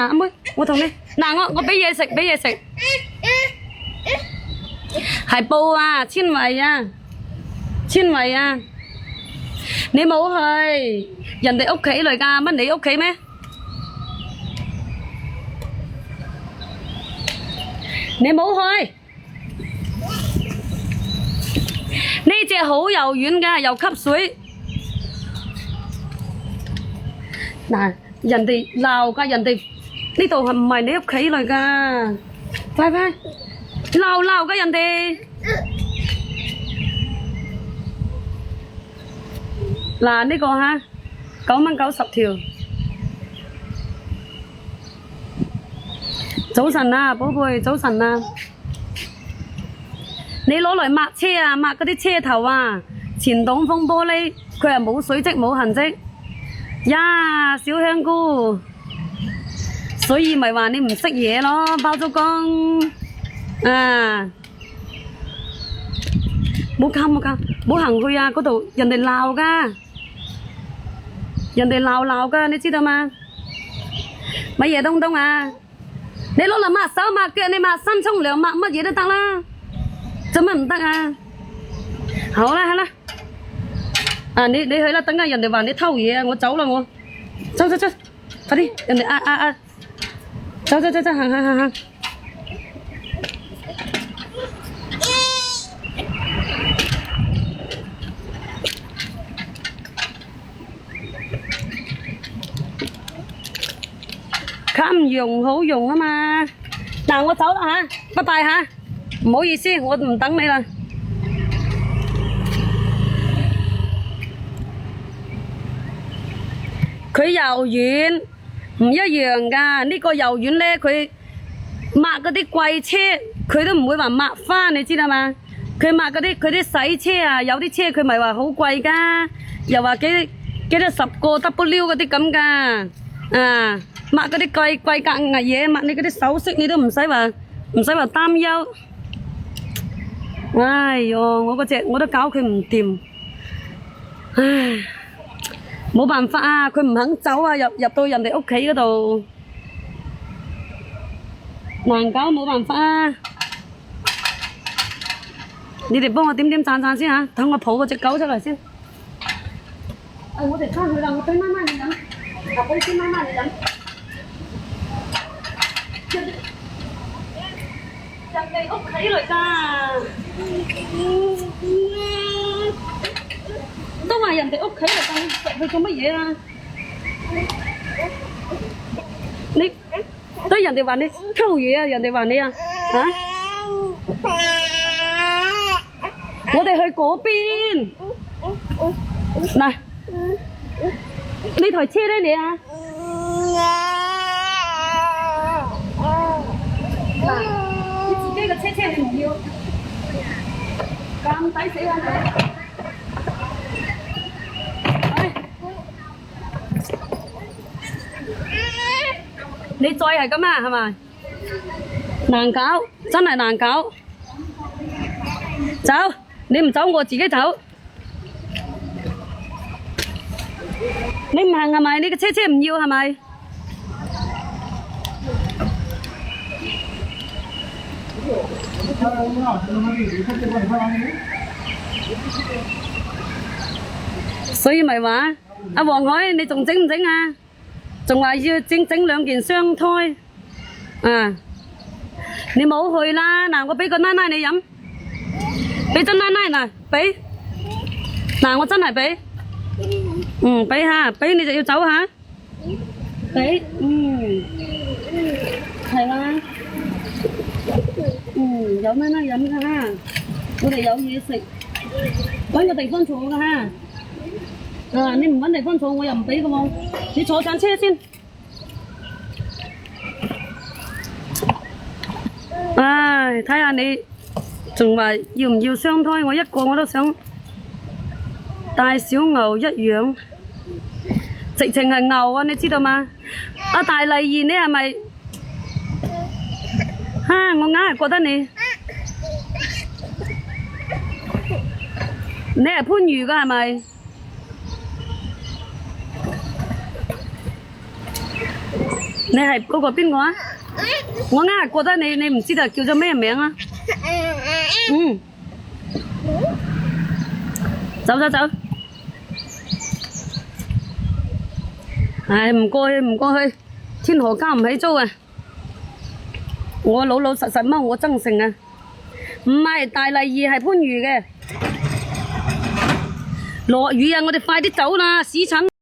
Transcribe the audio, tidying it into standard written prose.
阿妹，我同你嗱，我俾嘢食，俾嘢食，係布啊，纖維啊，纖維啊，你冇去人哋屋企嚟㗎，乜你屋企咩？你冇去，呢隻好柔軟㗎，又吸水。嗱，人哋鬧㗎，人哋呢度係唔係你屋企嚟㗎？快快鬧㗎人哋。嗱呢個嚇9.90條。早晨啊，寶貝，早晨啊！你攞嚟抹車啊，抹嗰啲車頭啊，前擋風玻璃，佢係冇水跡冇痕跡。呀，小香菇，所以咪話你唔識嘢咯，包租公啊！冇搞，冇行去啊！嗰度人哋鬧㗎，人哋鬧㗎，你知道嗎？乜嘢東東啊？你攞嚟抹手抹腳，你抹身沖涼抹乜嘢都得啦，做乜唔得啊？好啦，啊你去啦，等下人哋話你偷嘢啊，我走啦我，走，快啲，人哋走，行。襟用好用啊嘛，嗱我走啦吓，拜拜吓，唔好意思，我唔等你啦。佢柔軟唔一樣噶，呢個柔軟咧，佢抹嗰啲貴車，佢都唔會話抹翻，你知道嘛？佢抹嗰啲佢啲洗車啊，有啲車佢咪話好貴噶，又話幾多10個 W 嗰啲咁噶，啊！抹嗰啲貴格嘅嘢，抹你嗰啲首飾，你都唔使話擔憂。哎喲，我嗰隻我都搞佢唔掂，唉，冇辦法啊，佢唔肯走啊，入到人哋屋企嗰度，難搞冇辦法啊！你哋幫我點讚先嚇，等我抱嗰隻狗出嚟先。我哋翻去啦，我俾媽媽你飲，我俾先媽媽你飲。人哋屋企嚟㗎，都話人哋屋企嚟㗎，你入去做乜嘢啊？你對人哋話你偷嘢啊？人哋話你啊？嚇！我哋去嗰邊。嗱，呢台車咧你啊？嗱，你自己嘅車你唔要，咁抵死啊你！你再係咁啊，係咪？難搞，真係難搞。走，你唔走我自己走。你唔行係咪？你嘅車唔要係咪？所以咪話阿黃海，你仲整唔整啊？仲話要整2件雙胎啊！你冇去啦，嗱我俾個奶奶你飲，俾真奶奶嗱俾，嗱我真係俾，俾下，俾你就要走下，俾，係啦。有奶奶飲㗎吓，我哋有嘢食，搵個地方坐㗎吓。你唔搵地方坐，我又唔俾㗎喎。你坐上車先。唉，睇下你仲話要唔要雙胎？我一個我都想帶小牛一樣，直情係牛啊！你知道嗎？阿大麗兒，你係咪？我硬係覺得你係番禺㗎係咪？你係嗰個邊個啊？我硬係覺得你唔知道叫咗咩名啊？嗯，走走走。唉，唔過去，天河交唔起租啊！我老老實實踎我增城啊，唔係大荔二係番禺嘅。落雨啊，我哋快啲走啦，屎疹！